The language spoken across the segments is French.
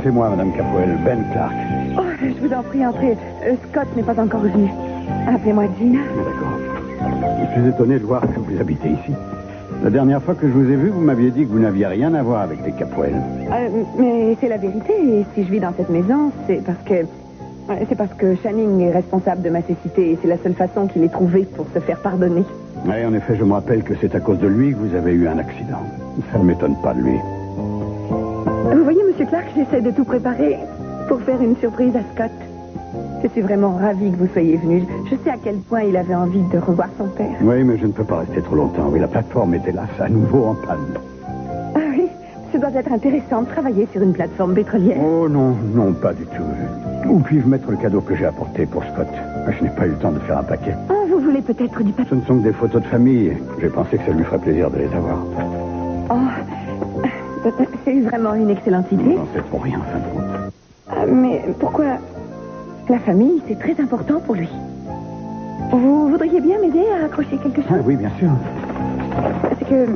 Appelez-moi, Madame Capwell, Ben Clark. Oh, je vous en prie, entrez. Scott n'est pas encore venu. Appelez-moi Gina. D'accord. Je suis étonné de voir que vous habitez ici. La dernière fois que je vous ai vu, vous m'aviez dit que vous n'aviez rien à voir avec les Capwell. Mais c'est la vérité. Et si je vis dans cette maison, c'est parce que Channing est responsable de ma cécité et c'est la seule façon qu'il ait trouvé pour se faire pardonner. Oui, en effet, je me rappelle que c'est à cause de lui que vous avez eu un accident. Ça ne m'étonne pas de lui. Vous voyez, Monsieur Clark, j'essaie de tout préparer pour faire une surprise à Scott. Je suis vraiment ravie que vous soyez venu. Je sais à quel point il avait envie de revoir son père. Oui, mais je ne peux pas rester trop longtemps. Oui, la plateforme est hélas à nouveau en panne. Ah oui, ça doit être intéressant de travailler sur une plateforme pétrolière. Oh non, non, pas du tout. Où puis-je mettre le cadeau que j'ai apporté pour Scott? Je n'ai pas eu le temps de faire un paquet. Oh, vous voulez peut-être du papier? Ce ne sont que des photos de famille. J'ai pensé que ça lui ferait plaisir de les avoir. Oh, c'est vraiment une excellente idée. Non, c'est pour rien, en fin de compte. Mais pourquoi? La famille, c'est très important pour lui. Vous voudriez bien m'aider à accrocher quelque chose? Ah, oui, bien sûr. C'est que...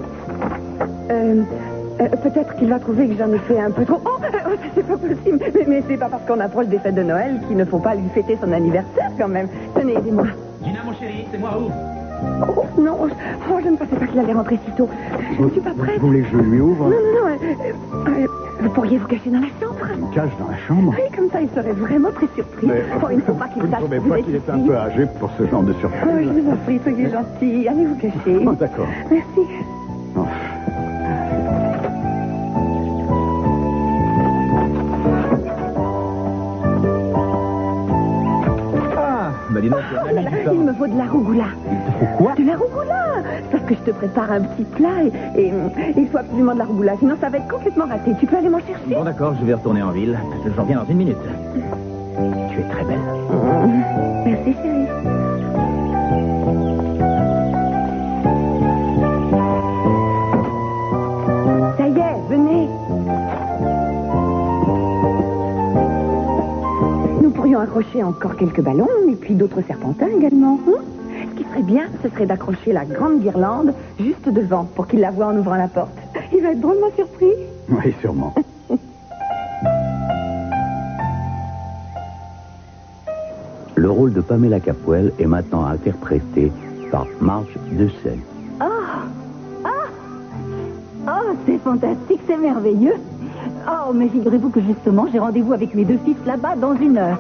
peut-être qu'il va trouver que j'en ai fait un peu trop. Oh, c'est pas possible. Mais c'est pas parce qu'on approche des fêtes de Noël qu'il ne faut pas lui fêter son anniversaire, quand même. Tenez, aidez-moi. Gina, mon chéri, c'est moi, ouvre. Oh, non. Oh, je ne pensais pas qu'il allait rentrer si tôt. Je ne suis pas prête. Vous voulez que je lui ouvre? Non. Vous pourriez vous cacher dans la chambre. Une cage dans la chambre? Oui, comme ça, il serait vraiment très surpris. Mais, oh, il ne faut pas qu'il vous ne sache trouvez que vous pas êtes qu'il est un ici. peu âgé pour ce genre de surprise? Oh, je vous en prie, soyez gentil. Allez vous cacher. Oh, d'accord. Merci. Oh. Bah dis donc, Oh là là, il me faut de la rougoula. Il te faut quoi? De la rougoula. Parce que je te prépare un petit plat et il faut absolument de la rougoula. Sinon, ça va être complètement raté. Tu peux aller m'en chercher? Bon d'accord, je vais retourner en ville. Je reviens dans 1 minute. Tu es très belle. Merci, chérie. Ça y est, venez. Nous pourrions accrocher encore quelques ballons et puis d'autres serpentins également. Ce qui serait bien, ce serait d'accrocher la grande guirlande juste devant pour qu'il la voie en ouvrant la porte. Il va être drôlement surpris. Oui, sûrement. Le rôle de Pamela Capwell est maintenant interprété par Marge Dussel. Oh, c'est fantastique, c'est merveilleux. Oh, mais figurez-vous que justement, j'ai rendez-vous avec mes 2 fils là-bas dans 1 heure.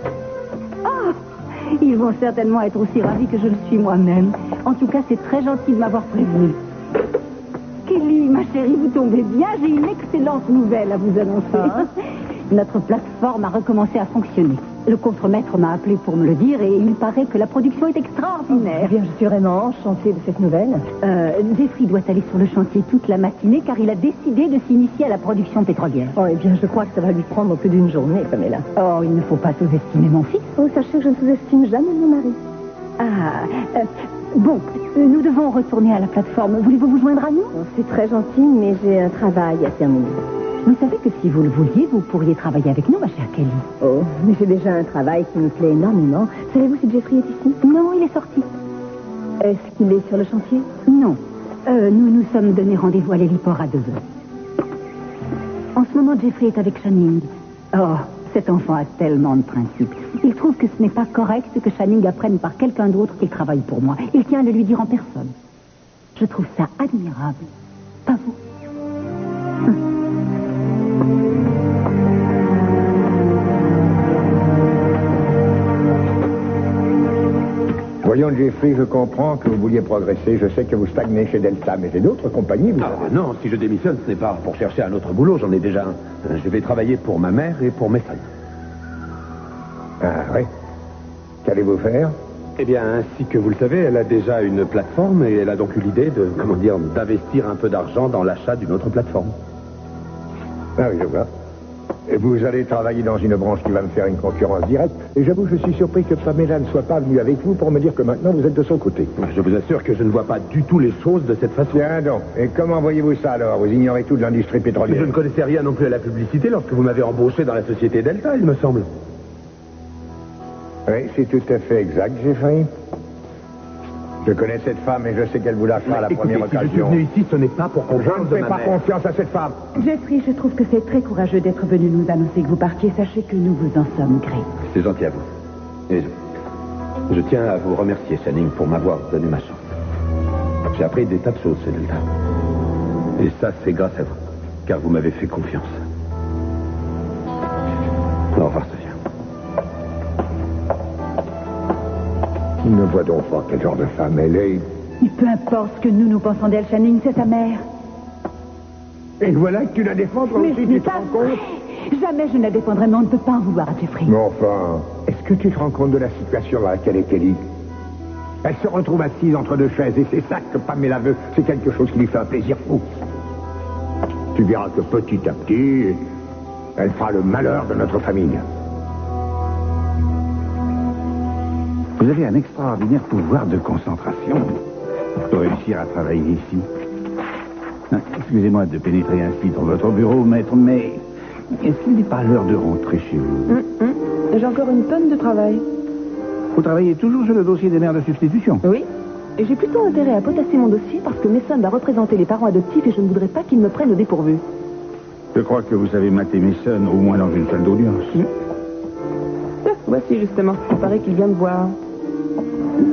Oh, ils vont certainement être aussi ravis que je le suis moi-même. En tout cas, c'est très gentil de m'avoir prévenu. Kelly, ma chérie, vous tombez bien. J'ai une excellente nouvelle à vous annoncer. Notre plateforme a recommencé à fonctionner. Le contremaître m'a appelé pour me le dire et il paraît que la production est extraordinaire. Bien, je suis vraiment enchantée de cette nouvelle. Jeffrey doit aller sur le chantier toute la matinée car il a décidé de s'initier à la production pétrolière. Oh, eh bien, je crois que ça va lui prendre plus d'une journée, Pamela. Oh, il ne faut pas sous-estimer mon fils. Oh, sachez que je ne sous-estime jamais mon mari. Bon, nous devons retourner à la plateforme. Voulez-vous vous joindre à nous? Oh, c'est très gentil, mais j'ai un travail à terminer. Vous savez que si vous le vouliez, vous pourriez travailler avec nous, ma chère Kelly. Oh, mais j'ai déjà un travail qui me plaît énormément. Savez-vous si Jeffrey est ici? Non, il est sorti. Est-ce qu'il est sur le chantier? Non. Nous nous sommes donné rendez-vous à l'héliport à 2h. En ce moment, Jeffrey est avec Channing. Oh, cet enfant a tellement de principes. Il trouve que ce n'est pas correct que Channing apprenne par quelqu'un d'autre qu'il travaille pour moi. Il tient à le lui dire en personne. Je trouve ça admirable. Pas vous? Voyons, Jeffrey, je comprends que vous vouliez progresser. Je sais que vous stagnez chez Delta, mais j'ai d'autres compagnies. Non, si je démissionne, ce n'est pas pour chercher un autre boulot. J'en ai déjà un. Je vais travailler pour ma mère et pour mes sons. Ah, oui. Qu'allez-vous faire? Eh bien, ainsi que vous le savez, elle a déjà une plateforme et elle a donc eu l'idée d'investir un peu d'argent dans l'achat d'une autre plateforme. Ah oui, je vois. Et vous allez travailler dans une branche qui va me faire une concurrence directe. Et j'avoue, je suis surpris que Pamela ne soit pas venue avec vous pour me dire que maintenant vous êtes de son côté. Je vous assure que je ne vois pas du tout les choses de cette façon. Tiens donc. Et comment voyez-vous ça alors? Vous ignorez tout de l'industrie pétrolière. Je ne connaissais rien non plus à la publicité lorsque vous m'avez embauché dans la société Delta, il me semble. Oui, c'est tout à fait exact, Jeffrey. Je connais cette femme et je sais qu'elle vous lâchera à la Écoutez, première si je suis occasion. venu ici, ce n'est pas pour qu'on Je parle ne de fais ma pas mère. confiance à cette femme. Jeffrey, je trouve que c'est très courageux d'être venu nous annoncer que vous partiez. Sachez que nous vous en sommes gré. C'est gentil à vous. Et je tiens à vous remercier, Channing, pour m'avoir donné ma chance. J'ai appris des tas de choses, Zelda. Et ça, c'est grâce à vous, car vous m'avez fait confiance. Au revoir, Sophia. Ne vois donc pas quel genre de femme elle est. Mais peu importe ce que nous pensons d'elle, Channing, c'est sa mère. Et voilà que tu la défends toi Mais aussi, ce tu n'est te pas rends compte? vrai. Jamais je ne la défendrai, mais on ne peut pas en vouloir à Jeffrey. Mais enfin, est-ce que tu te rends compte de la situation dans laquelle est Kelly? Elle se retrouve assise entre deux chaises et c'est ça que Pamela veut. C'est quelque chose qui lui fait un plaisir fou. Tu verras que petit à petit, elle fera le malheur de notre famille. Vous avez un extraordinaire pouvoir de concentration pour réussir à travailler ici. Excusez-moi de pénétrer ainsi dans votre bureau, maître, mais est-ce qu'il n'est pas l'heure de rentrer chez vous? J'ai encore une tonne de travail. Vous travaillez toujours sur le dossier des mères de substitution? Oui. Et j'ai plutôt intérêt à potasser mon dossier parce que Mason va représenter les parents adoptifs et je ne voudrais pas qu'ils me prennent au dépourvu. Je crois que vous savez mater Mason au moins dans une salle d'audience. Voici justement. Il paraît qu'il vient de voir.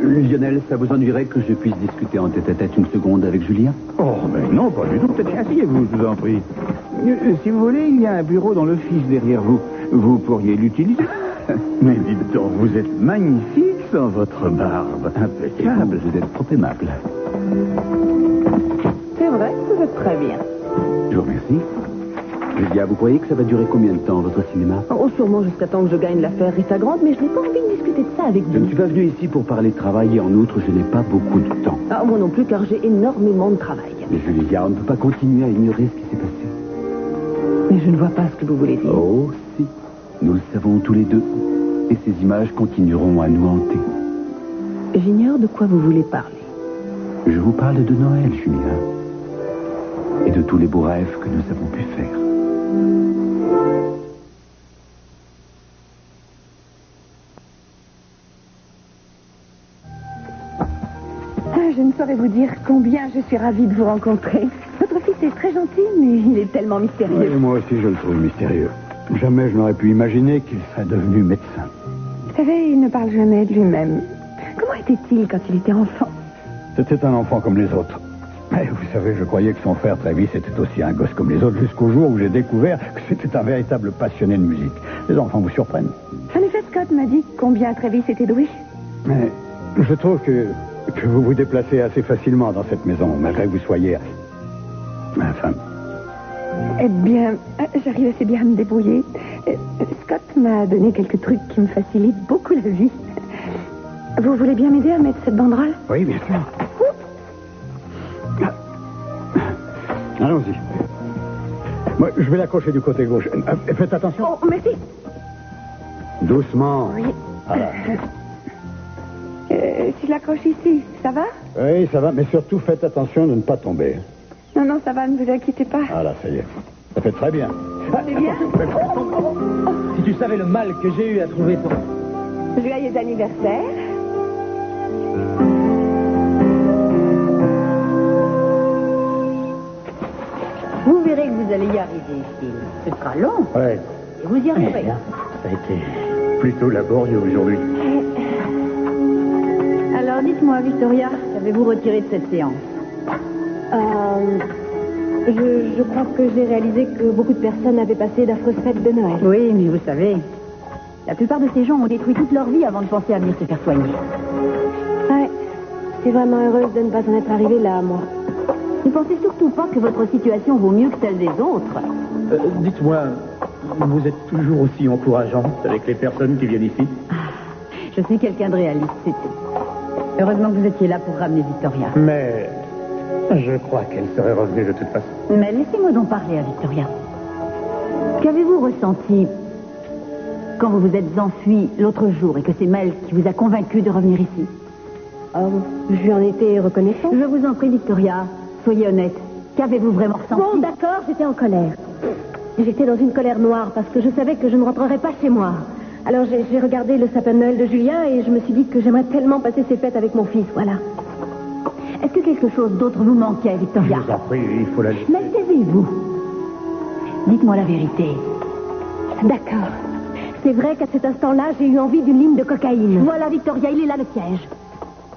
Lionel, ça vous ennuierait que je puisse discuter en tête-à-tête une seconde avec Julien? Oh, mais non, pas du tout. Peut-être asseyez-vous, je vous en prie. Si vous voulez, il y a un bureau dans l'office derrière vous. Vous pourriez l'utiliser. Mais dites donc, vous êtes magnifique sans votre barbe. Impeccable. Vous êtes trop aimable. C'est vrai, vous êtes très bien. Je vous remercie. Julia, vous croyez que ça va durer combien de temps, votre cinéma? Oh, sûrement jusqu'à temps que je gagne l'affaire Rita Grande, mais je n'ai pas envie de discuter de ça avec Je ne vous. suis pas venu ici pour parler de travail et en outre, je n'ai pas beaucoup de temps. Ah, moi non plus, car j'ai énormément de travail. Mais Julia, on ne peut pas continuer à ignorer ce qui s'est passé. Mais je ne vois pas ce que vous voulez dire. Oh, si. Nous le savons tous les deux. Et ces images continueront à nous hanter. J'ignore de quoi vous voulez parler. Je vous parle de Noël, Julien. Et de tous les beaux rêves que nous avons pu faire. Je ne saurais vous dire combien je suis ravie de vous rencontrer. Votre fils est très gentil, mais il est tellement mystérieux. Oui, moi aussi, je le trouve mystérieux. Jamais je n'aurais pu imaginer qu'il serait devenu médecin. Vous savez, il ne parle jamais de lui-même. Comment était-il quand il était enfant? C'était un enfant comme les autres. Mais vous savez, je croyais que son frère Travis était aussi un gosse comme les autres jusqu'au jour où j'ai découvert que c'était un véritable passionné de musique. Les enfants vous surprennent. En effet, Scott m'a dit combien Travis était doué. Mais je trouve que vous vous déplacez assez facilement dans cette maison, malgré que vous soyez... Enfin... Eh bien, j'arrive assez bien à me débrouiller. Scott m'a donné quelques trucs qui me facilitent beaucoup la vie. Vous voulez bien m'aider à mettre cette banderole? Oui, bien sûr. Allons-y. Moi, je vais l'accrocher du côté gauche. Faites attention. Oh, merci. Doucement. Oui. Voilà. Si je l'accroche ici, ça va? Oui, ça va, mais surtout faites attention de ne pas tomber. Non, non, ça va, ne vous inquiétez pas. Ah là, ça y est. Ça fait très bien. C'est bien. Si tu savais le mal que j'ai eu à trouver ton... Joyeux anniversaire. Vous verrez que vous allez y arriver, Phil. Ce sera long. Ouais, Et vous y arriverez. ça a été plutôt laborieux aujourd'hui. Alors, dites-moi, Victoria, qu'avez-vous retiré de cette séance? Je crois que j'ai réalisé que beaucoup de personnes avaient passé d'affreuses fêtes de Noël. Oui, mais vous savez, la plupart de ces gens ont détruit toute leur vie avant de penser à venir se faire soigner. Ouais, je suis vraiment heureuse de ne pas en être arrivée là, moi. Ne pensez surtout pas que votre situation vaut mieux que celle des autres. Dites-moi, vous êtes toujours aussi encourageante avec les personnes qui viennent ici? Je suis quelqu'un de réaliste, c'est tout. Heureusement que vous étiez là pour ramener Victoria. Mais je crois qu'elle serait revenue de toute façon. Mais laissez-moi donc parler à Victoria. Qu'avez-vous ressenti quand vous vous êtes enfui l'autre jour et que c'est Mel qui vous a convaincu de revenir ici? Je lui en étais reconnaissante. Je vous en prie, Victoria, soyez honnête. Qu'avez-vous vraiment ressenti? Bon, d'accord, j'étais en colère. J'étais dans une colère noire parce que je savais que je ne rentrerais pas chez moi. Alors j'ai regardé le sapin de Noël de Julien et je me suis dit que j'aimerais tellement passer ces fêtes avec mon fils, voilà. quelque chose d'autre vous manquait, Victoria. Je vous en prie, il faut la laisser. Mais taisez-vous. Dites-moi la vérité. D'accord. C'est vrai qu'à cet instant-là, j'ai eu envie d'une ligne de cocaïne. Voilà, Victoria, il est là le piège.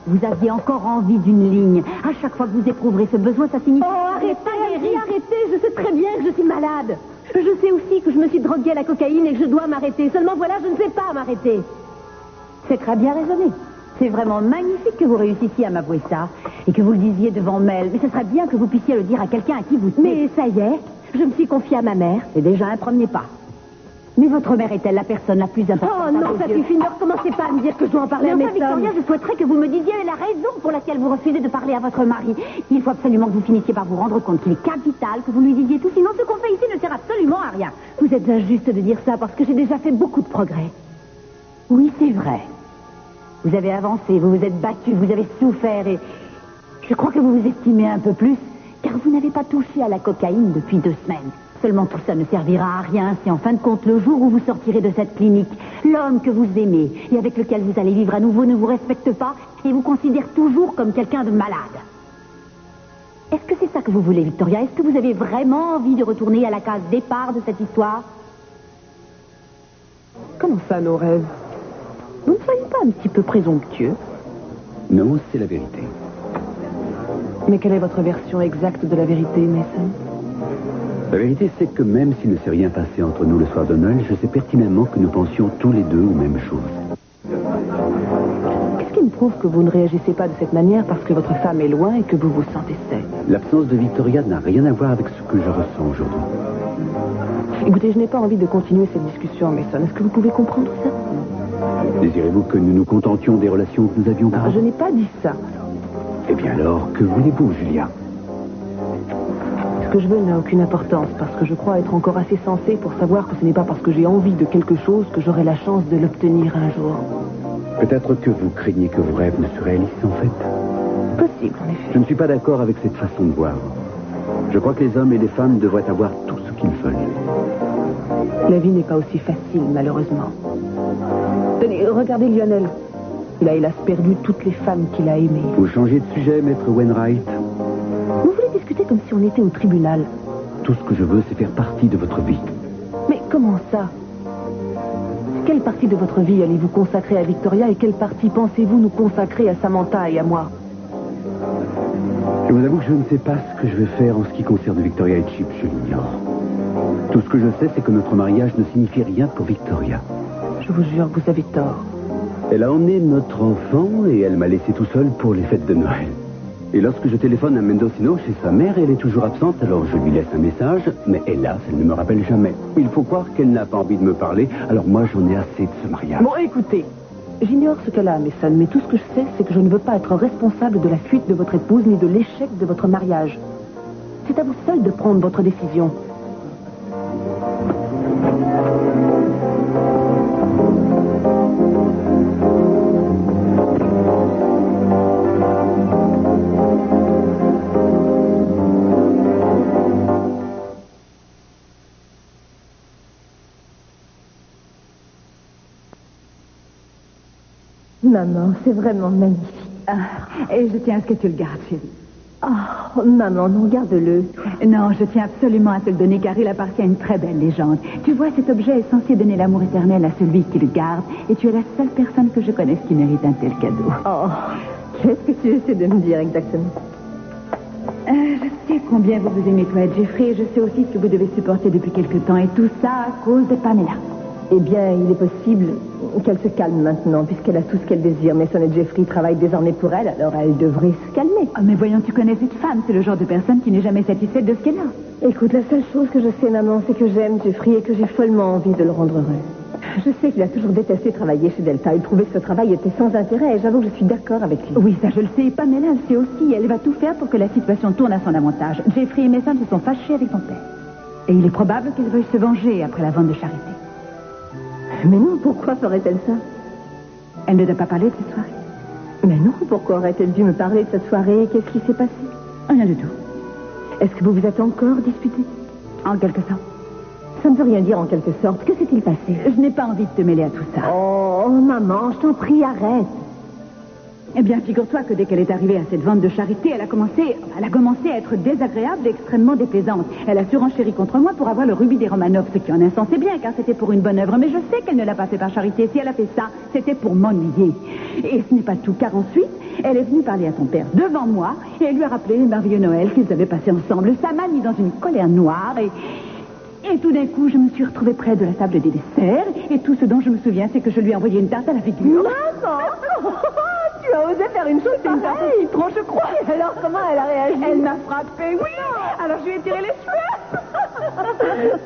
Vous aviez encore envie d'une ligne. À chaque fois que vous éprouverez ce besoin, ça signifie... Oh, arrêtez, je sais très bien que je suis malade. Je sais aussi que je me suis droguée à la cocaïne et que je dois m'arrêter. Seulement voilà, je ne sais pas m'arrêter. C'est très bien raisonné. C'est vraiment magnifique que vous réussissiez à m'avouer ça et que vous le disiez devant Mel. Mais ce serait bien que vous puissiez le dire à quelqu'un à qui vous tenez. Mais ça y est, je me suis confiée à ma mère. C'est déjà un premier pas. Mais votre mère est-elle la personne la plus importante? Oh non, ça suffit, ne recommencez pas à me dire que je dois en parler à Mason. Mason. Victoria, je souhaiterais que vous me disiez la raison pour laquelle vous refusez de parler à votre mari. Il faut absolument que vous finissiez par vous rendre compte qu'il est capital que vous lui disiez tout, sinon ce qu'on fait ici ne sert absolument à rien. Vous êtes injuste de dire ça parce que j'ai déjà fait beaucoup de progrès. Oui, c'est vrai. Vous avez avancé, vous vous êtes battu, vous avez souffert et je crois que vous vous estimez un peu plus, car vous n'avez pas touché à la cocaïne depuis 2 semaines. Seulement tout ça ne servira à rien si en fin de compte, le jour où vous sortirez de cette clinique, l'homme que vous aimez et avec lequel vous allez vivre à nouveau ne vous respecte pas et vous considère toujours comme quelqu'un de malade. Est-ce que c'est ça que vous voulez, Victoria? Est-ce que vous avez vraiment envie de retourner à la case départ de cette histoire? Comment ça, nos rêves? Vous ne soyez pas un petit peu présomptueux? Non, c'est la vérité. Mais quelle est votre version exacte de la vérité, Mason? La vérité, c'est que même s'il ne s'est rien passé entre nous le soir de Noël, je sais pertinemment que nous pensions tous les deux aux mêmes choses. Qu'est-ce qui me prouve que vous ne réagissez pas de cette manière parce que votre femme est loin et que vous vous sentez seul? L'absence de Victoria n'a rien à voir avec ce que je ressens aujourd'hui. Écoutez, je n'ai pas envie de continuer cette discussion, Mason. Est-ce que vous pouvez comprendre ça? Désirez-vous que nous nous contentions des relations que nous avions Ah, auparavant? je n'ai pas dit ça. Eh bien alors, que voulez-vous, Julia? Ce que je veux n'a aucune importance parce que je crois être encore assez sensée pour savoir que ce n'est pas parce que j'ai envie de quelque chose que j'aurai la chance de l'obtenir un jour. Peut-être que vous craignez que vos rêves ne se réalisent en fait. Possible, en effet. Je ne suis pas d'accord avec cette façon de voir. Je crois que les hommes et les femmes devraient avoir tout ce qu'ils veulent. La vie n'est pas aussi facile, malheureusement. Tenez, regardez Lionel. Il a hélas perdu toutes les femmes qu'il a aimées. Vous changez de sujet, maître Wainwright. Vous voulez discuter comme si on était au tribunal? Tout ce que je veux, c'est faire partie de votre vie. Mais comment ça? Quelle partie de votre vie allez-vous consacrer à Victoria et quelle partie pensez-vous nous consacrer à Samantha et à moi? Je vous avoue que je ne sais pas ce que je vais faire en ce qui concerne Victoria et Chip, je l'ignore. Tout ce que je sais, c'est que notre mariage ne signifie rien pour Victoria. Je vous jure, vous avez tort. Elle a emmené notre enfant et elle m'a laissé tout seul pour les fêtes de Noël. Et lorsque je téléphone à Mendocino chez sa mère, elle est toujours absente, alors je lui laisse un message, mais hélas, elle ne me rappelle jamais. Il faut croire qu'elle n'a pas envie de me parler, alors moi j'en ai assez de ce mariage. Bon, écoutez, j'ignore ce qu'elle a, Mason, mais tout ce que je sais, c'est que je ne veux pas être responsable de la fuite de votre épouse ni de l'échec de votre mariage. C'est à vous seul de prendre votre décision. Maman, c'est vraiment magnifique. Et je tiens à ce que tu le gardes, chérie. Oh, maman, non, garde-le. Non, je tiens absolument à te le donner car il appartient à une très belle légende. Tu vois, cet objet est censé donner l'amour éternel à celui qui le garde et tu es la seule personne que je connaisse qui mérite un tel cadeau. Oh, qu'est-ce que tu essaies de me dire exactement? Je sais combien vous vous aimez, toi et Jeffrey, et je sais aussi ce que vous devez supporter depuis quelque temps et tout ça à cause de Pamela. Eh bien, il est possible qu'elle se calme maintenant, puisqu'elle a tout ce qu'elle désire. Mason et Jeffrey travaillent désormais pour elle, alors elle devrait se calmer. Oh, mais voyons, tu connais cette femme, c'est le genre de personne qui n'est jamais satisfaite de ce qu'elle a. Écoute, la seule chose que je sais, maman, c'est que j'aime Jeffrey et que j'ai follement envie de le rendre heureux. Je sais qu'il a toujours détesté travailler chez Delta. Il trouvait que ce travail était sans intérêt et j'avoue que je suis d'accord avec lui. Oui, ça je le sais. Pamela le sait aussi. Elle va tout faire pour que la situation tourne à son avantage. Jeffrey et Mason se sont fâchés avec ton père. Et il est probable qu'ils veuillent se venger après la vente de Charité. Mais non, pourquoi ferait-elle ça? Elle ne doit pas parler de cette soirée. Mais non, pourquoi aurait-elle dû me parler de cette soirée? Qu'est-ce qui s'est passé? Rien du tout. Est-ce que vous vous êtes encore disputé? En quelque sorte. Ça ne veut rien dire en quelque sorte. Que s'est-il passé? Je n'ai pas envie de te mêler à tout ça. Oh, maman, je t'en prie, arrête. Eh bien, figure-toi que dès qu'elle est arrivée à cette vente de charité, elle a commencé à être désagréable et extrêmement déplaisante. Elle a surenchéri contre moi pour avoir le rubis des Romanov, ce qui en un sens est bien, car c'était pour une bonne œuvre. Mais je sais qu'elle ne l'a pas fait par charité. Si elle a fait ça, c'était pour m'ennuyer. Et ce n'est pas tout, car ensuite, elle est venue parler à son père devant moi, et elle lui a rappelé les merveilleux Noël qu'ils avaient passé ensemble. Ça m'a mis dans une colère noire, et tout d'un coup, je me suis retrouvée près de la table des desserts, et tout ce dont je me souviens, c'est que je lui ai envoyé une tarte à la figure. Maman! Tu as osé faire une chose pareille, trop je crois. Et alors, comment elle a réagi? Elle m'a frappée, oui. Alors je lui ai tiré les cheveux.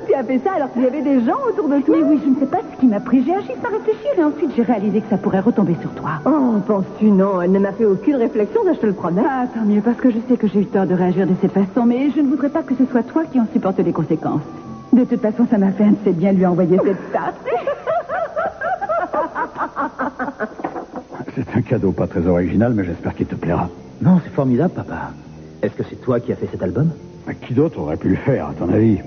Tu as fait ça alors qu'il y avait des gens autour de toi? Mais oui, je ne sais pas ce qui m'a pris. J'ai agi sans réfléchir, et ensuite j'ai réalisé que ça pourrait retomber sur toi. Oh, penses-tu? Non, elle ne m'a fait aucune réflexion, ça, je te le promets. Ah, tant mieux, parce que je sais que j'ai eu tort de réagir de cette façon, mais je ne voudrais pas que ce soit toi qui en supporte les conséquences. De toute façon, ça m'a fait un de ses bien lui envoyer cette tarte. C'est un cadeau pas très original, mais j'espère qu'il te plaira. Non, c'est formidable, papa. Est-ce que c'est toi qui as fait cet album? Mais qui d'autre aurait pu le faire, à ton avis?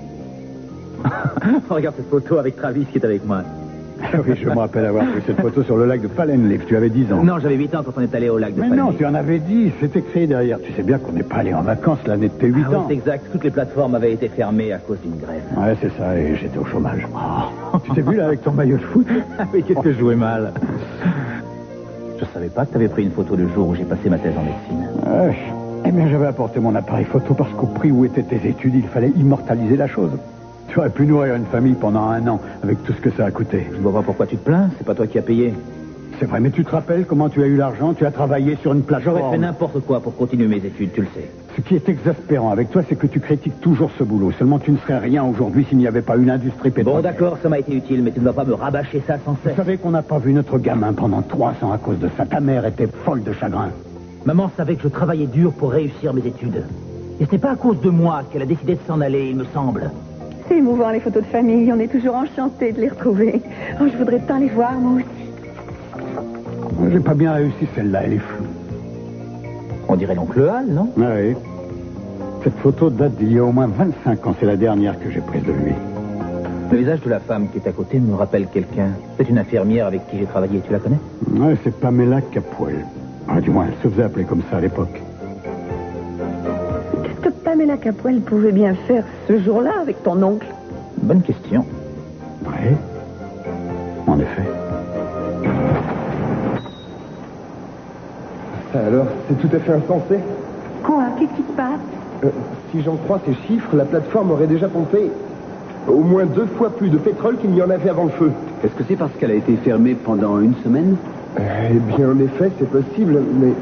Regarde cette photo avec Travis qui est avec moi. Oui, je me rappelle avoir pris cette photo sur le lac de Fallenleaf. Tu avais 10 ans. Non, j'avais 8 ans quand on est allé au lac de Mais Fallenleaf. non, tu en avais 10. C'est écrit derrière. Tu sais bien qu'on n'est pas allé en vacances l'année de tes 8 Ah ans. oui, c'est exact. Toutes les plateformes avaient été fermées à cause d'une grève. Ouais, c'est ça, et j'étais au chômage. Tu t'es vu là avec ton maillot de foot? Oui, qu'est-ce que je jouais mal. Je savais pas que tu avais pris une photo le jour où j'ai passé ma thèse en médecine. Eh bien, j'avais apporté mon appareil photo parce qu'au prix où étaient tes études, il fallait immortaliser la chose. Tu aurais pu nourrir une famille pendant 1 an avec tout ce que ça a coûté. Je vois pas pourquoi tu te plains, c'est pas toi qui as payé. C'est vrai, mais tu te rappelles comment tu as eu l'argent? Tu as travaillé sur une plateforme. J'aurais fait n'importe quoi pour continuer mes études, tu le sais. Ce qui est exaspérant avec toi, c'est que tu critiques toujours ce boulot. Seulement, tu ne serais rien aujourd'hui s'il n'y avait pas une industrie pétrolière. Bon, d'accord, ça m'a été utile, mais tu ne vas pas me rabâcher ça sans cesse. Vous savez qu'on n'a pas vu notre gamin pendant 3 ans à cause de ça. Ta mère était folle de chagrin. Maman savait que je travaillais dur pour réussir mes études. Et ce n'est pas à cause de moi qu'elle a décidé de s'en aller, il me semble. C'est émouvant, les photos de famille. On est toujours enchantés de les retrouver. Oh, je voudrais tant les voir, moi aussi. J'ai pas bien réussi celle-là, elle est floue. On dirait l'oncle Hal, non? Ah oui. Cette photo date d'il y a au moins 25 ans. C'est la dernière que j'ai prise de lui. Le visage de la femme qui est à côté me rappelle quelqu'un. C'est une infirmière avec qui j'ai travaillé, tu la connais? Ouais, c'est Pamela Capoel. Ah, du moins, elle se faisait appeler comme ça à l'époque. Qu'est-ce que Pamela Capoel pouvait bien faire ce jour-là avec ton oncle? Bonne question. Oui. En effet. Alors, c'est tout à fait insensé. Quoi? Qu'est-ce qui se passe? Si j'en crois ces chiffres, la plateforme aurait déjà pompé au moins 2 fois plus de pétrole qu'il n'y en avait avant le feu. Est-ce que c'est parce qu'elle a été fermée pendant 1 semaine? Eh bien, en effet, c'est possible, mais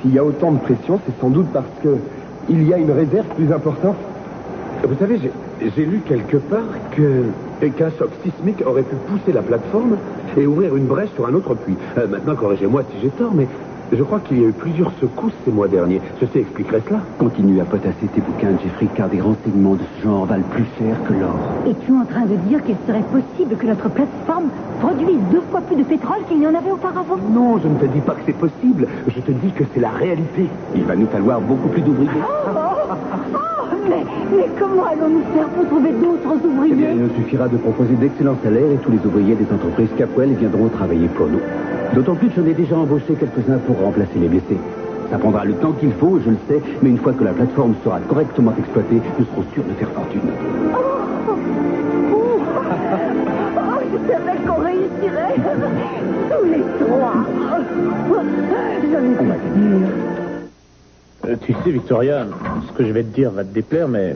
s'il y a autant de pression, c'est sans doute parce que il y a une réserve plus importante. Vous savez, j'ai lu quelque part qu'un choc sismique aurait pu pousser la plateforme et ouvrir une brèche sur un autre puits. Maintenant, corrigez-moi si j'ai tort, mais je crois qu'il y a eu plusieurs secousses ces mois derniers. Ceci expliquerait cela. Continue à potasser tes bouquins, Jeffrey, car des renseignements de ce genre valent plus cher que l'or. Es-tu en train de dire qu'il serait possible que notre plateforme produise 2 fois plus de pétrole qu'il n'y en avait auparavant? Non, je ne te dis pas que c'est possible. Je te dis que c'est la réalité. Il va nous falloir beaucoup plus d'ouvriers. Mais comment allons-nous faire pour trouver d'autres Eh bien, ouvriers? il nous suffira de proposer d'excellents salaires et tous les ouvriers des entreprises Capoel viendront travailler pour nous. D'autant plus que j'en ai déjà embauché quelques-uns pour remplacer les blessés. Ça prendra le temps qu'il faut, je le sais, mais une fois que la plateforme sera correctement exploitée, nous serons sûrs de faire fortune. Je savais qu'on réussirait. Tous les 3. J'en étais sûre. Tu sais, Victoria, ce que je vais te dire va te déplaire, mais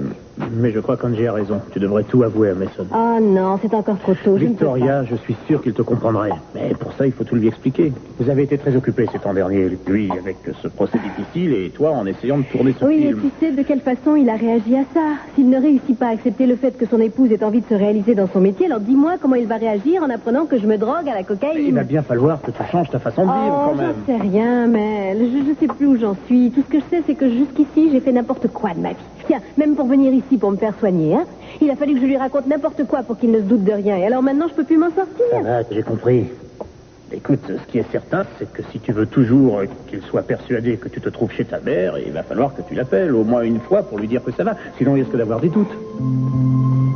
je crois qu'Angie a raison. Tu devrais tout avouer à Mason. Ah non, c'est encore trop tôt. Victoria, je suis sûr qu'il te comprendrait. Mais pour ça, il faut tout lui expliquer. Vous avez été très occupés ces temps derniers, lui avec ce procès difficile et toi en essayant de tourner ce Oui, film. mais tu sais de quelle façon il a réagi à ça. S'il ne réussit pas à accepter le fait que son épouse ait envie de se réaliser dans son métier, alors dis-moi comment il va réagir en apprenant que je me drogue à la cocaïne. Il va bien falloir que tu changes ta façon de vivre quand même. J'en sais rien, mais je sais plus où j'en suis. Tout ce que je sais, c'est que jusqu'ici, j'ai fait n'importe quoi de ma vie. Tiens, même pour venir ici pour me faire soigner, hein. Il a fallu que je lui raconte n'importe quoi pour qu'il ne se doute de rien. Et alors maintenant, je peux plus m'en sortir. Ça va, j'ai compris. Écoute, ce qui est certain, c'est que si tu veux toujours qu'il soit persuadé que tu te trouves chez ta mère, il va falloir que tu l'appelles au moins une fois pour lui dire que ça va. Sinon, il risque d'avoir des doutes.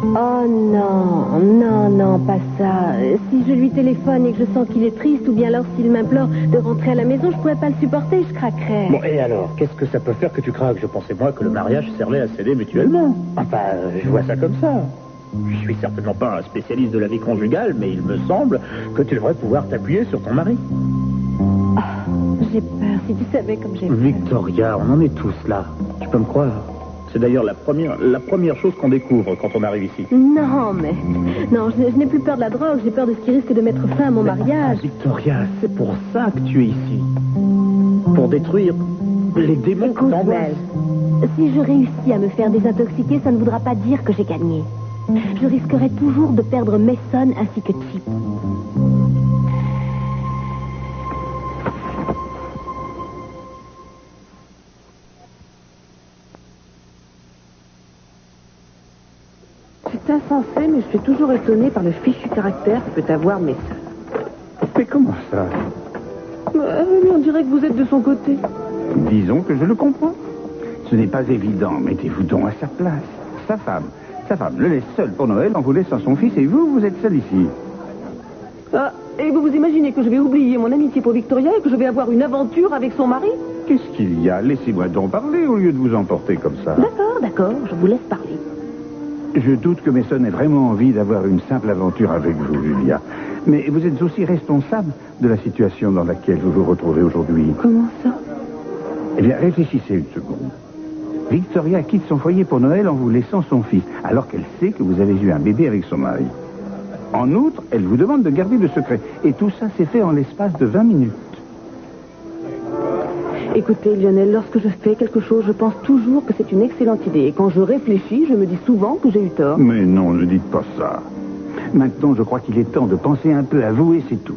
Oh non, non, non, pas ça. Si je lui téléphone et que je sens qu'il est triste, ou bien alors s'il m'implore de rentrer à la maison, je pourrais pas le supporter, je craquerais. Bon, et alors, qu'est-ce que ça peut faire que tu craques? Je pensais, moi, que le mariage servait à s'aider mutuellement. Enfin, je vois ça comme ça. Je suis certainement pas un spécialiste de la vie conjugale, mais il me semble que tu devrais pouvoir t'appuyer sur ton mari. J'ai peur, si tu savais comme j'ai peur. Victoria, on en est tous là. Tu peux me croire. C'est d'ailleurs la première chose qu'on découvre quand on arrive ici. Non, mais... Non, je n'ai plus peur de la drogue, j'ai peur de ce qui risque de mettre fin à mon mariage. Victoria, c'est pour ça que tu es ici. Pour détruire les démons que t'angoissent. Si je réussis à me faire désintoxiquer, ça ne voudra pas dire que j'ai gagné. Je risquerai toujours de perdre Mason ainsi que Chip. C'est insensé, mais je suis toujours étonnée par le fichu caractère que peut avoir Mason. Mais comment ça? On dirait que vous êtes de son côté. Disons que je le comprends. Ce n'est pas évident, mettez-vous donc à sa place. Sa femme le laisse seul pour Noël en vous laissant son fils, et vous êtes seul ici. Ah, et vous vous imaginez que je vais oublier mon amitié pour Victoria et que je vais avoir une aventure avec son mari? Qu'est-ce qu'il y a? Laissez-moi donc parler au lieu de vous emporter comme ça. D'accord, je vous laisse parler. Je doute que Mason ait vraiment envie d'avoir une simple aventure avec vous, Julia. Mais vous êtes aussi responsable de la situation dans laquelle vous vous retrouvez aujourd'hui. Comment ça? Eh bien, réfléchissez une seconde. Victoria quitte son foyer pour Noël en vous laissant son fils, alors qu'elle sait que vous avez eu un bébé avec son mari. En outre, elle vous demande de garder le secret. Et tout ça s'est fait en l'espace de 20 minutes. Écoutez, Lionel, lorsque je fais quelque chose, je pense toujours que c'est une excellente idée. Et quand je réfléchis, je me dis souvent que j'ai eu tort. Mais non, ne dites pas ça. Maintenant, je crois qu'il est temps de penser un peu à vous et c'est tout.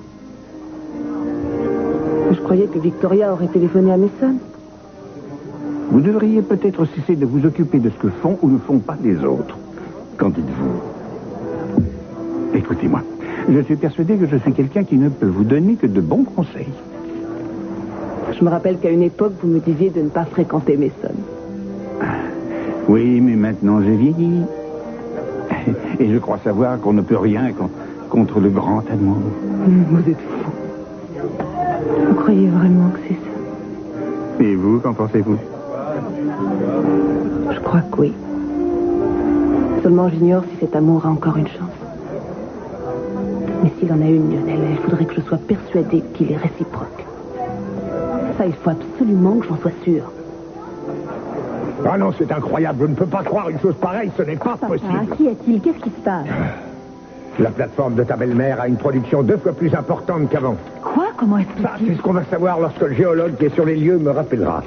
Je croyais que Victoria aurait téléphoné à Mason. Vous devriez peut-être cesser de vous occuper de ce que font ou ne font pas les autres. Qu'en dites-vous? Écoutez-moi, je suis persuadé que je suis quelqu'un qui ne peut vous donner que de bons conseils. Je me rappelle qu'à une époque, vous me disiez de ne pas fréquenter Mason. Oui, mais maintenant j'ai vieilli. Et je crois savoir qu'on ne peut rien contre le grand amour. Vous êtes fou. Vous croyez vraiment que c'est ça? Et vous, qu'en pensez-vous? Je crois que oui. Seulement j'ignore si cet amour a encore une chance. Mais s'il en a une, Lionel, il faudrait que je sois persuadée qu'il est réciproque. Ça, il faut absolument que j'en sois sûre. Ah non, c'est incroyable. Je ne peux pas croire une chose pareille. Ce n'est pas possible. Qui est-il? Qu'est-ce qui se passe? La plateforme de ta belle-mère a une production 2 fois plus importante qu'avant. Quoi? Comment est-ce Ça, c'est ce qu'on va savoir lorsque le géologue qui est sur les lieux me rappellera.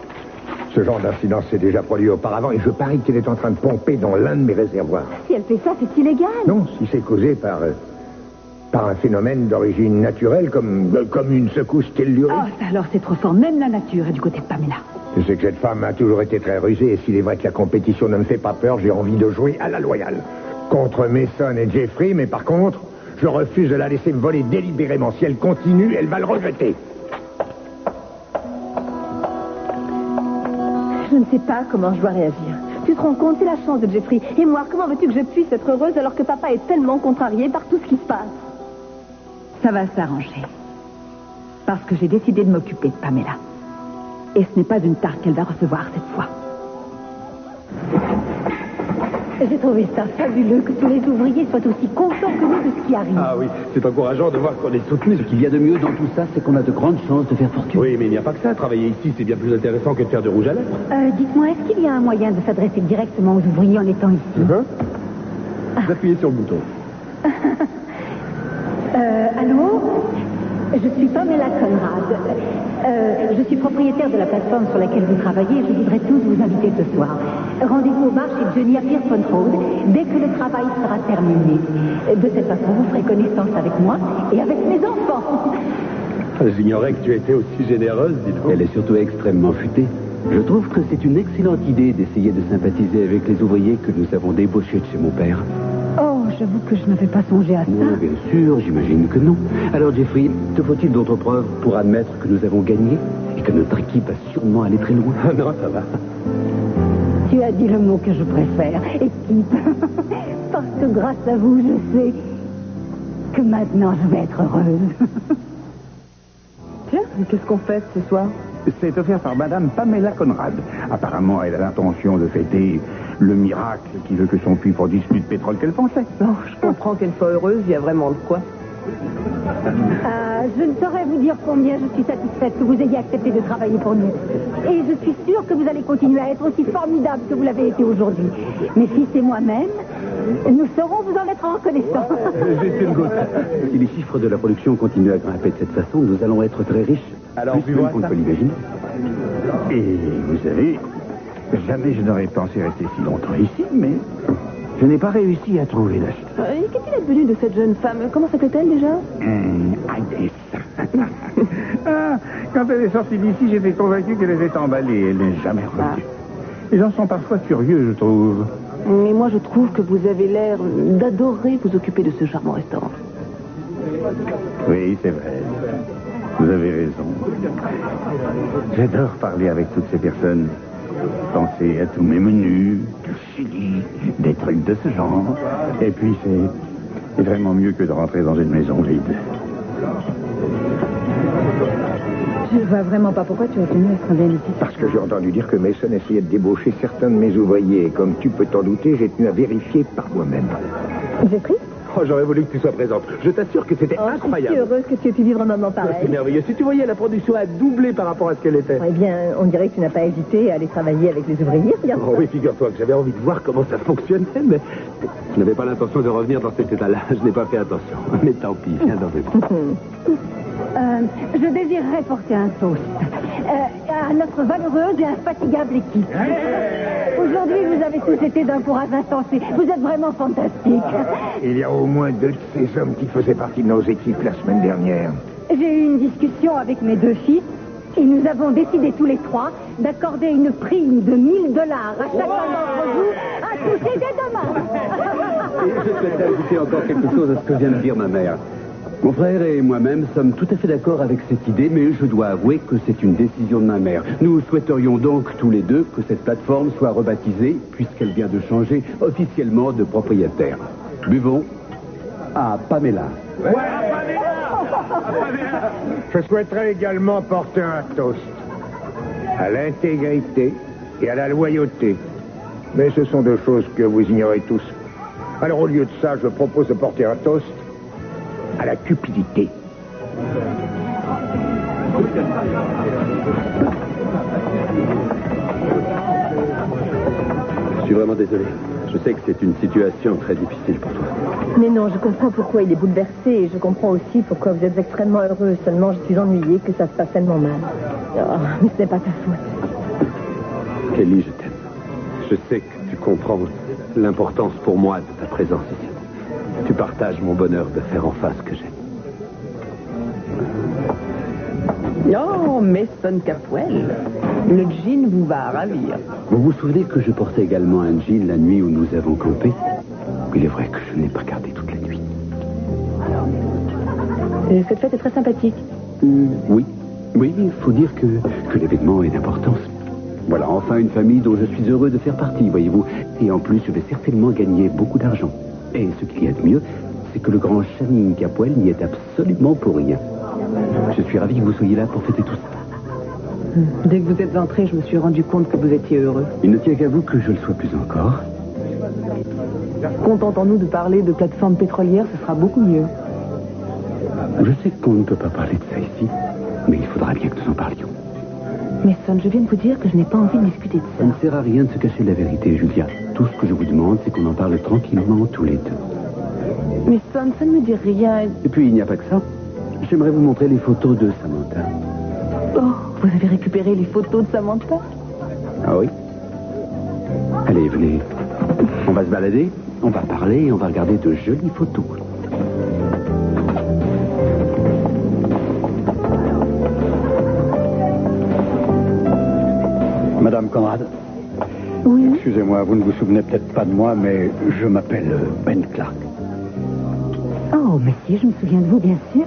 Ce genre d'incident s'est déjà produit auparavant et je parie qu'il est en train de pomper dans l'un de mes réservoirs. Si elle fait ça, c'est illégal. Non, si c'est causé par un phénomène d'origine naturelle comme une secousse tellurique. Oh, alors c'est trop fort. Même la nature est du côté de Pamela. Je sais que cette femme a toujours été très rusée et s'il est vrai que la compétition ne me fait pas peur, j'ai envie de jouer à la loyale. Contre Mason et Jeffrey, mais par contre, je refuse de la laisser me voler délibérément. Si elle continue, elle va le regretter. Je ne sais pas comment je dois réagir. Tu te rends compte, c'est la chance de Jeffrey. Et moi, comment veux-tu que je puisse être heureuse alors que papa est tellement contrarié par tout ce qui se passe? Ça va s'arranger. Parce que j'ai décidé de m'occuper de Pamela. Et ce n'est pas une tarte qu'elle va recevoir cette fois. J'ai trouvé ça fabuleux que tous les ouvriers soient aussi contents que nous de ce qui arrive. Ah oui, c'est encourageant de voir qu'on est soutenu. Ce qu'il y a de mieux dans tout ça, c'est qu'on a de grandes chances de faire fortune. Oui, mais il n'y a pas que ça. Travailler ici, c'est bien plus intéressant que de faire de rouge à lèvres. Dites-moi, est-ce qu'il y a un moyen de s'adresser directement aux ouvriers en étant ici? Vous appuyez sur le bouton. Allô? Je suis Pamela Conrad. Je suis propriétaire de la plateforme sur laquelle vous travaillez et je voudrais tous vous inviter ce soir. Rendez-vous au bar chez Johnny à Pierpont Road dès que le travail sera terminé. De cette façon, vous ferez connaissance avec moi et avec mes enfants. J'ignorais que tu étais aussi généreuse, dis donc. Elle est surtout extrêmement futée. Je trouve que c'est une excellente idée d'essayer de sympathiser avec les ouvriers que nous avons débauchés de chez mon père. Oh, j'avoue que je n'avais pas songé à ça. Non, bien sûr, j'imagine que non. Alors, Jeffrey, te faut-il d'autres preuves pour admettre que nous avons gagné et que notre équipe va sûrement aller très loin? Ah non, ça va. Tu as dit le mot que je préfère. Équipe. Parfait. que grâce à vous, je sais que maintenant je vais être heureuse. Tiens, qu'est-ce qu'on fait ce soir? C'est offert par Madame Pamela Conrad. Apparemment, elle a l'intention de fêter le miracle qui veut que son puits produise plus de pétrole qu'elle pensait. Oh, je comprends qu'elle soit heureuse, il y a vraiment de quoi. Je ne saurais vous dire combien je suis satisfaite que vous ayez accepté de travailler pour nous. Et je suis sûre que vous allez continuer à être aussi formidable que vous l'avez été aujourd'hui. Mes fils et moi-même, nous saurons vous en être reconnaissants. J'ai une goutte. Si les chiffres de la production continuent à grimper de cette façon, nous allons être très riches. Alors, plus même qu'on ne peut l'imaginer. Et vous savez, jamais je n'aurais pensé rester si longtemps ici, mais je n'ai pas réussi à trouver l'acheteur. Et qu'est-il advenu de cette jeune femme? Comment s'appelait-elle déjà? Agnès. Ah, quand elle est sortie d'ici, j'étais convaincu qu'elle était emballée. Elle n'est jamais revenue. Les gens sont parfois curieux, je trouve. Mais moi, je trouve que vous avez l'air d'adorer vous occuper de ce charmant restaurant. Oui, c'est vrai. Vous avez raison. J'adore parler avec toutes ces personnes. Penser à tous mes menus, du chili, des trucs de ce genre. Et puis, c'est vraiment mieux que de rentrer dans une maison vide. Je ne vois vraiment pas pourquoi tu as tenu à ce qu'on vienne ici. Parce que j'ai entendu dire que Mason essayait de débaucher certains de mes ouvriers. Et comme tu peux t'en douter, j'ai tenu à vérifier par moi-même. J'ai pris? Oh, j'aurais voulu que tu sois présente. Je t'assure que c'était incroyable. Je suis heureuse que tu aies pu vivre un moment pareil. C'est merveilleux. Si tu voyais, la production a doublé par rapport à ce qu'elle était. Eh bien, on dirait que tu n'as pas hésité à aller travailler avec les ouvriers, regarde. Oh oui, figure-toi que j'avais envie de voir comment ça fonctionnait, mais je n'avais pas l'intention de revenir dans cet état-là. Je n'ai pas fait attention. Mais tant pis, viens dans mes bras. Je désirerais porter un toast à notre valeureuse et infatigable équipe. Aujourd'hui, vous avez tous été d'un courage insensé. Vous êtes vraiment fantastiques. Il y a au moins 2 de ces hommes qui faisaient partie de nos équipes la semaine dernière. J'ai eu une discussion avec mes 2 fils et nous avons décidé tous les 3 d'accorder une prime de $1000 à chacun d'entre vous à toucher dès demain. Et je souhaiterais ajouter encore quelque chose à ce que vient de dire ma mère. Mon frère et moi-même sommes tout à fait d'accord avec cette idée, mais je dois avouer que c'est une décision de ma mère. Nous souhaiterions donc tous les deux que cette plateforme soit rebaptisée, puisqu'elle vient de changer officiellement de propriétaire. Buvons à Pamela. Je souhaiterais également porter un toast à l'intégrité et à la loyauté. Mais ce sont 2 choses que vous ignorez tous. Alors au lieu de ça, je propose de porter un toast à la cupidité. Je suis vraiment désolé. Je sais que c'est une situation très difficile pour toi. Mais non, je comprends pourquoi il est bouleversé et je comprends aussi pourquoi vous êtes extrêmement heureux. Seulement, je suis ennuyée que ça se passe tellement mal. Oh, mais ce n'est pas ta faute. Kelly, je t'aime. Je sais que tu comprends l'importance pour moi de ta présence ici. Tu partages mon bonheur de faire enfin ce que j'aime. Oh, Mason Capwell, le jean vous va ravir. Vous vous souvenez que je portais également un jean la nuit où nous avons campé? Il est vrai que je n'ai pas gardé toute la nuit. Cette fête est très sympathique. Oui. Oui, il faut dire que l'événement est d'importance. Voilà, enfin une famille dont je suis heureux de faire partie, voyez-vous. Et en plus, je vais certainement gagner beaucoup d'argent. Et ce qu'il y a de mieux, c'est que le grand Channing Capwell n'y est absolument pour rien. Je suis ravi que vous soyez là pour fêter tout ça. Dès que vous êtes entré, je me suis rendu compte que vous étiez heureux. Il ne tient qu'à vous que je le sois plus encore. Contentons-nous de parler de plateforme pétrolière, ce sera beaucoup mieux. Je sais qu'on ne peut pas parler de ça ici, mais il faudra bien que nous en parlions. Mason, je viens de vous dire que je n'ai pas envie de discuter de Ça ça. ne sert à rien de se cacher de la vérité, Julia. Tout ce que je vous demande, c'est qu'on en parle tranquillement tous les deux. Mason, ça ne me dit rien. Et puis, il n'y a pas que ça. J'aimerais vous montrer les photos de Samantha. Oh, vous avez récupéré les photos de Samantha? Ah oui? Allez, venez. On va se balader, on va parler et on va regarder de jolies photos. Madame Conrad. Oui. Excusez-moi, vous ne vous souvenez peut-être pas de moi, mais je m'appelle Ben Clark. Oh, monsieur, je me souviens de vous, bien sûr.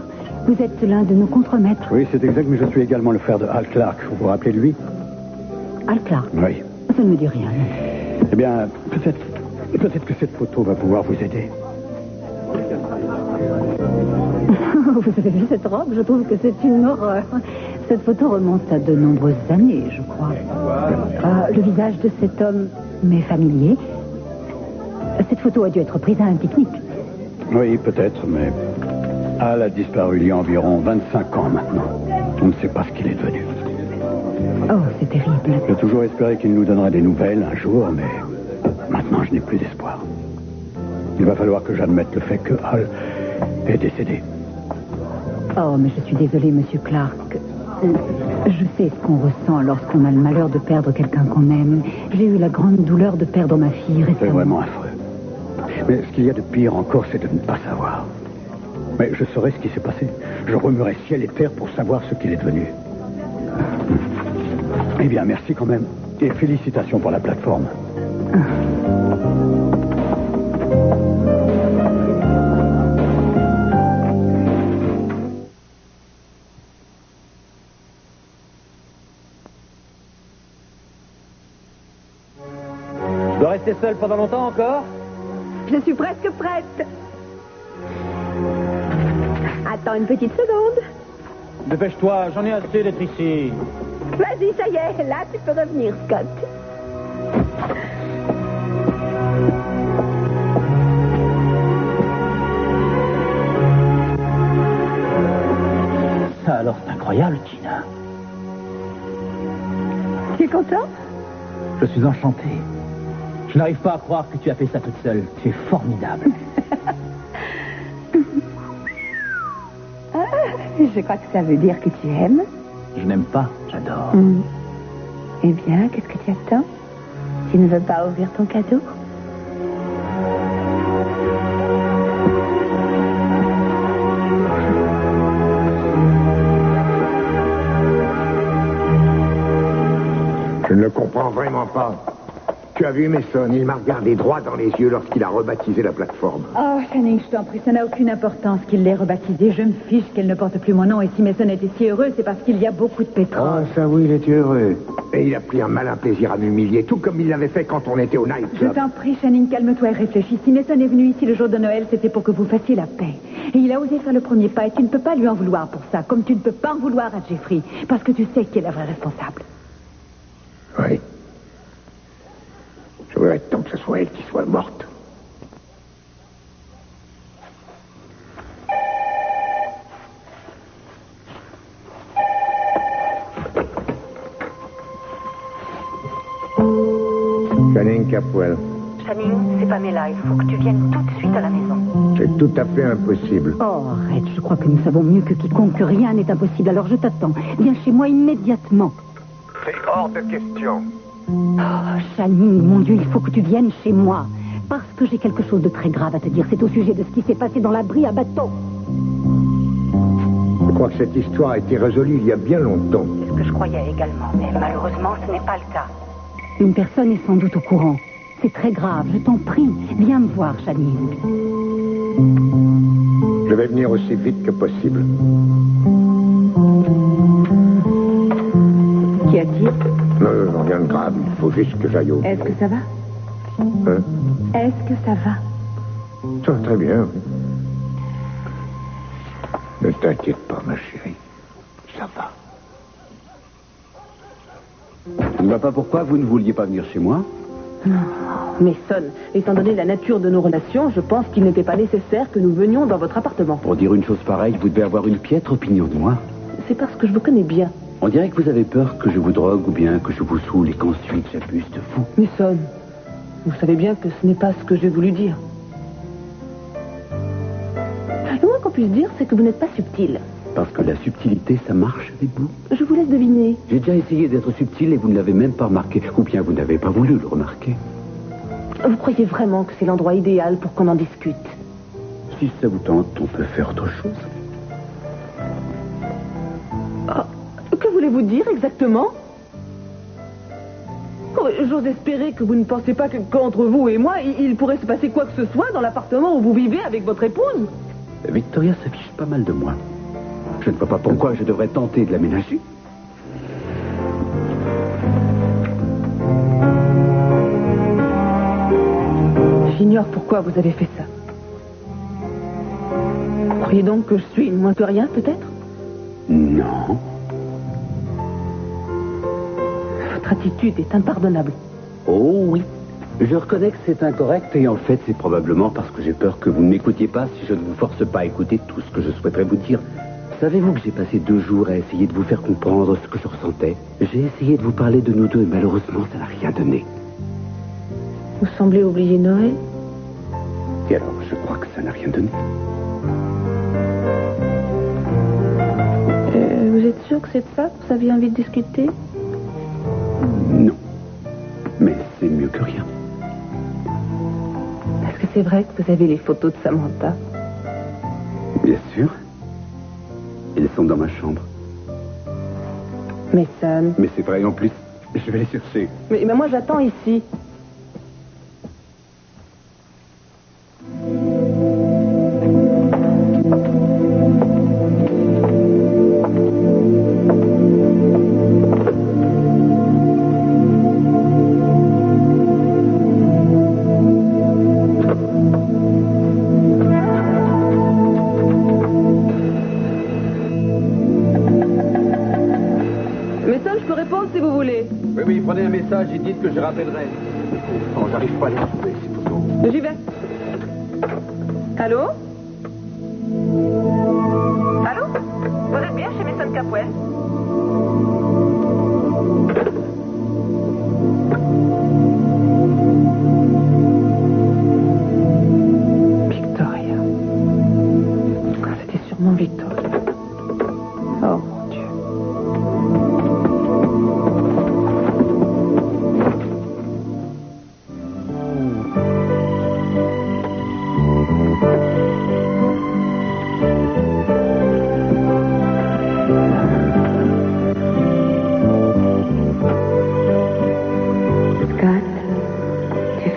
Vous êtes l'un de nos contremaîtres. Oui, c'est exact, mais je suis également le frère de Al Clark. Vous vous rappelez de lui? Al Clark. Oui. Ça ne me dit rien. Eh bien, peut-être Et peut-être que cette photo va pouvoir vous aider. Vous avez vu cette robe? Je trouve que c'est une horreur. Cette photo remonte à de nombreuses années, je crois. Le visage de cet homme m'est familier. Cette photo a dû être prise à un pique-nique. Oui, peut-être, mais Al a disparu il y a environ 25 ans maintenant. On ne sait pas ce qu'il est devenu. Oh, c'est terrible. J'ai toujours espéré qu'il nous donnerait des nouvelles un jour, mais maintenant je n'ai plus d'espoir. Il va falloir que j'admette le fait que Al est décédé. Oh, mais je suis désolée, Monsieur Clark. Je sais ce qu'on ressent lorsqu'on a le malheur de perdre quelqu'un qu'on aime. J'ai eu la grande douleur de perdre ma fille récemment. C'est vraiment affreux. Mais ce qu'il y a de pire encore, c'est de ne pas savoir. Mais je saurais ce qui s'est passé. Je remuerai ciel et terre pour savoir ce qu'il est devenu. Eh bien, merci quand même. Et félicitations pour la plateforme. Je dois rester seul pendant longtemps encore? Je suis presque prête. Attends une petite seconde. Dépêche-toi, j'en ai assez d'être ici. Vas-y, ça y est, là tu peux revenir, Scott. Ça alors, c'est incroyable, Tina. Tu es content? Je suis enchanté. Je n'arrive pas à croire que tu as fait ça toute seule. Tu es formidable. Je crois que ça veut dire que tu aimes. Je n'aime pas, j'adore. Eh bien, qu'est-ce que tu attends? Tu ne veux pas ouvrir ton cadeau? Je ne le comprends vraiment pas. Tu as vu Mason, il m'a regardé droit dans les yeux lorsqu'il a rebaptisé la plateforme. Oh, Channing, je t'en prie, ça n'a aucune importance qu'il l'ait rebaptisée. Je me fiche qu'elle ne porte plus mon nom. Et si Mason était si heureux, c'est parce qu'il y a beaucoup de pétrole. Ah, ça oui, il était heureux. Et il a pris un malin plaisir à m'humilier, tout comme il l'avait fait quand on était au night Je club. t'en prie, Channing, calme-toi et réfléchis. Si Mason est venu ici le jour de Noël, c'était pour que vous fassiez la paix. Et il a osé faire le premier pas et tu ne peux pas lui en vouloir pour ça, comme tu ne peux pas en vouloir à Jeffrey, parce que tu sais qui est la vraie responsable. Oui. Je voudrais tant que ce soit elle qui soit morte. Channing Capwell. Channing, c'est Pamela. Il faut que tu viennes tout de suite à la maison. C'est tout à fait impossible. Oh, arrête, je crois que nous savons mieux que quiconque que rien n'est impossible, alors je t'attends. Viens chez moi immédiatement. C'est hors de question. Oh, Channing, mon Dieu, il faut que tu viennes chez moi. Parce que j'ai quelque chose de très grave à te dire. C'est au sujet de ce qui s'est passé dans l'abri à bateau. Je crois que cette histoire a été résolue il y a bien longtemps. C'est ce que je croyais également, mais malheureusement, ce n'est pas le cas. Une personne est sans doute au courant. C'est très grave, je t'en prie. Viens me voir, Channing. Je vais venir aussi vite que possible. Qu'y a-t-il? Non, rien de grave. Il faut juste que j'aille au... Est-ce que ça va? Hein? Est-ce que ça va? Ça va très bien. Ne t'inquiète pas, ma chérie. Ça va. Je ne vois pas pourquoi vous ne vouliez pas venir chez moi. Mason, étant donné la nature de nos relations, je pense qu'il n'était pas nécessaire que nous venions dans votre appartement. Pour dire une chose pareille, vous devez avoir une piètre opinion de moi. C'est parce que je vous connais bien. On dirait que vous avez peur que je vous drogue ou bien que je vous saoule et qu'ensuite j'abuse de vous. Mason, vous savez bien que ce n'est pas ce que j'ai voulu dire. Le moins qu'on puisse dire, c'est que vous n'êtes pas subtil. Parce que la subtilité, ça marche avec vous. Je vous laisse deviner. J'ai déjà essayé d'être subtil et vous ne l'avez même pas remarqué. Ou bien vous n'avez pas voulu le remarquer. Vous croyez vraiment que c'est l'endroit idéal pour qu'on en discute? Si ça vous tente, on peut faire autre chose. Que voulez-vous dire exactement? Oh, j'ose espérer que vous ne pensez pas qu'entre vous et moi, il pourrait se passer quoi que ce soit dans l'appartement où vous vivez avec votre épouse. Victoria s'affiche pas mal de moi. Je ne vois pas pourquoi je devrais tenter de l'aménager. J'ignore pourquoi vous avez fait ça. Vous croyez donc que je suis moins que rien, peut-être? Non. Votre attitude est impardonnable. Oh oui. Je reconnais que c'est incorrect et en fait c'est probablement parce que j'ai peur que vous ne m'écoutiez pas si je ne vous force pas à écouter tout ce que je souhaiterais vous dire. Savez-vous que j'ai passé 2 jours à essayer de vous faire comprendre ce que je ressentais? J'ai essayé de vous parler de nous deux et malheureusement ça n'a rien donné. Vous semblez oublier Noël. Et alors je crois que ça n'a rien donné. Vous êtes sûr que c'est de ça que vous aviez envie de discuter? Non. Mais c'est mieux que rien. Est-ce que c'est vrai que vous avez les photos de Samantha? Bien sûr. Elles sont dans ma chambre. Mais Sam... Mais c'est vrai en plus. Je vais les chercher. Mais moi j'attends ici. Oui, prenez un message et dites que je rappellerai. Non, j'arrive pas à les trouver, ces photos. J'y vais. Allô? Allô? Vous êtes bien chez Mason Capwell? Victoria. C'était sûrement Victoria. Oh mon Dieu.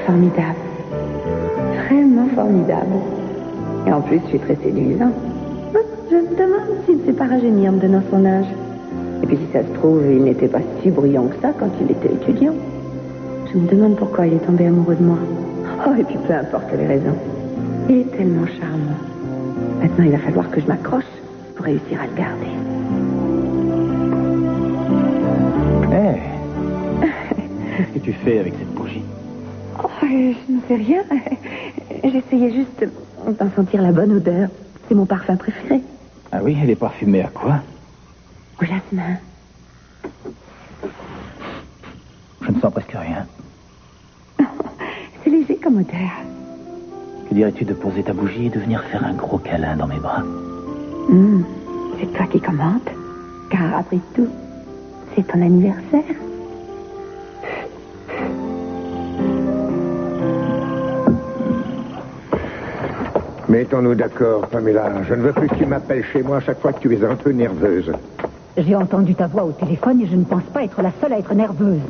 Formidable. Vraiment formidable. Et en plus, je suis très séduisant. Je me demande s'il ne s'est pas rajeuni en me donnant son âge. Et puis, si ça se trouve, il n'était pas si brillant que ça quand il était étudiant. Je me demande pourquoi il est tombé amoureux de moi. Oh, et puis peu importe les raisons. Il est tellement charmant. Maintenant, il va falloir que je m'accroche pour réussir à le garder. Hé, qu'est-ce que tu fais avec cette bougie? Oh, je ne sais rien. J'essayais juste d'en sentir la bonne odeur. C'est mon parfum préféré. Ah oui, elle est parfumée à quoi? Au jasmin. Je ne sens presque rien. C'est léger comme odeur. Que dirais-tu de poser ta bougie et de venir faire un gros câlin dans mes bras? C'est toi qui commandes. Car après tout, c'est ton anniversaire. Mettons-nous d'accord, Pamela. Je ne veux plus que tu m'appelles chez moi à chaque fois que tu es un peu nerveuse. J'ai entendu ta voix au téléphone et je ne pense pas être la seule à être nerveuse.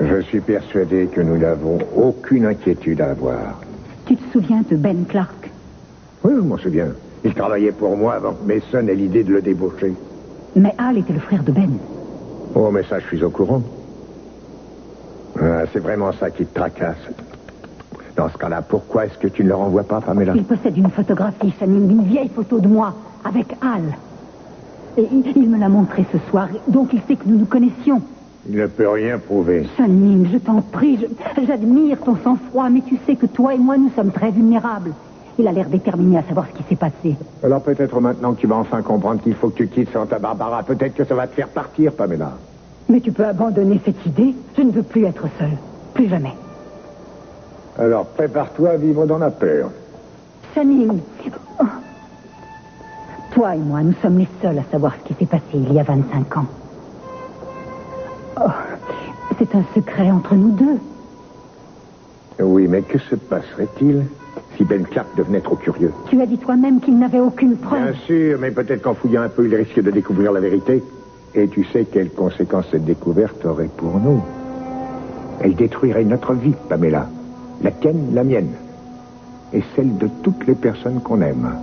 Je suis persuadé que nous n'avons aucune inquiétude à avoir. Tu te souviens de Ben Clark? Oui, je m'en souviens. Il travaillait pour moi avant que Mason ait l'idée de le débaucher. Mais Al était le frère de Ben. Oh, mais ça, je suis au courant. Ah, c'est vraiment ça qui te tracasse. Dans ce cas-là, pourquoi est-ce que tu ne le renvoies pas, Pamela? Il possède une photographie, Channing, une vieille photo de moi, avec Al. Et il me l'a montré ce soir, donc il sait que nous nous connaissions. Il ne peut rien prouver. Channing, je t'en prie, j'admire ton sang-froid, mais tu sais que toi et moi, nous sommes très vulnérables. Il a l'air déterminé à savoir ce qui s'est passé. Alors peut-être maintenant que tu vas enfin comprendre qu'il faut que tu quittes Santa Barbara, peut-être que ça va te faire partir, Pamela. Mais tu peux abandonner cette idée. Je ne veux plus être seule. Plus jamais. Alors prépare-toi à vivre dans la peur. Channing, oh. Toi et moi, nous sommes les seuls à savoir ce qui s'est passé il y a 25 ans. Oh. C'est un secret entre nous deux. Oui, mais que se passerait-il si Ben Clark devenait trop curieux? Tu as dit toi-même qu'il n'avait aucune preuve. Bien sûr, mais peut-être qu'en fouillant un peu, il risque de découvrir la vérité. Et tu sais quelles conséquences cette découverte aurait pour nous. Elle détruirait notre vie, Pamela. La tienne, la mienne. Et celle de toutes les personnes qu'on aime.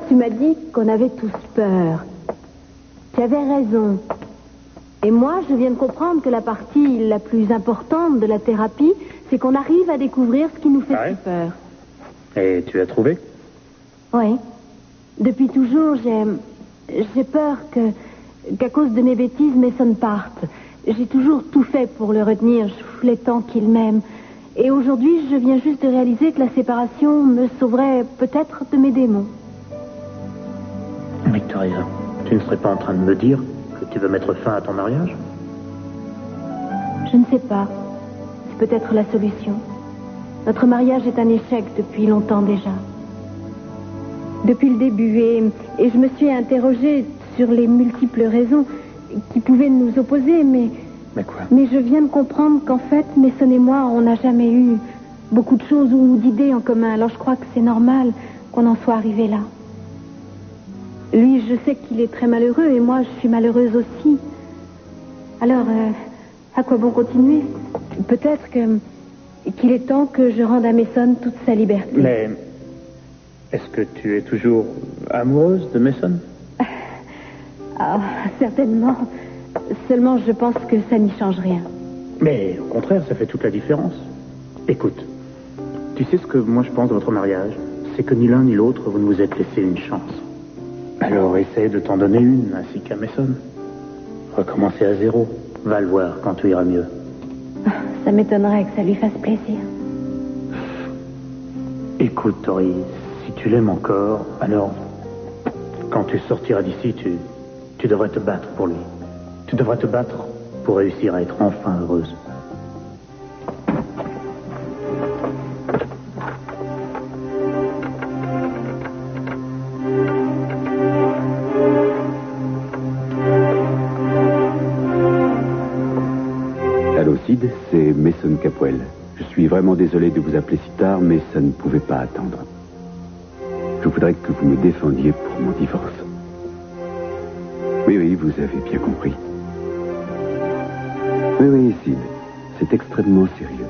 Tu m'as dit qu'on avait tous peur. Tu avais raison. Et moi, je viens de comprendre que la partie la plus importante de la thérapie, c'est qu'on arrive à découvrir ce qui nous fait si peur. Et tu as trouvé? Oui. Depuis toujours, j'ai peur qu'à cause de mes bêtises, Mason parte. J'ai toujours tout fait pour le retenir. Je voulais tant qu'il m'aime. Et aujourd'hui, je viens juste de réaliser que la séparation me sauverait peut-être de mes démons. Victoria, tu ne serais pas en train de me dire que tu veux mettre fin à ton mariage? Je ne sais pas. C'est peut-être la solution. Notre mariage est un échec depuis longtemps déjà. Depuis le début, et je me suis interrogée sur les multiples raisons qui pouvaient nous opposer, mais... Mais quoi? Mais je viens de comprendre qu'en fait, Mason et moi, on n'a jamais eu beaucoup de choses ou d'idées en commun. Alors je crois que c'est normal qu'on en soit arrivé là. Lui, je sais qu'il est très malheureux et moi, je suis malheureuse aussi. Alors, à quoi bon continuer? Peut-être qu'il est temps que je rende à Mason toute sa liberté. Mais est-ce que tu es toujours amoureuse de Mason? Ah, certainement. Seulement, je pense que ça n'y change rien. Mais au contraire, ça fait toute la différence. Écoute, tu sais ce que moi je pense de votre mariage? C'est que ni l'un ni l'autre, vous ne vous êtes laissé une chance. Alors essaie de t'en donner une, ainsi qu'à Mason. Recommencer à zéro. Va le voir quand tout ira mieux. Ça m'étonnerait que ça lui fasse plaisir. Écoute, Tori, si tu l'aimes encore, alors, quand tu sortiras d'ici, tu devrais te battre pour lui. Tu devrais te battre pour réussir à être enfin heureuse. Allô, Sid, c'est Mason Capwell. Je suis vraiment désolé de vous appeler si tard, mais ça ne pouvait pas attendre. Je voudrais que vous me défendiez pour mon divorce. Oui, vous avez bien compris. Oui, Sid, c'est extrêmement sérieux.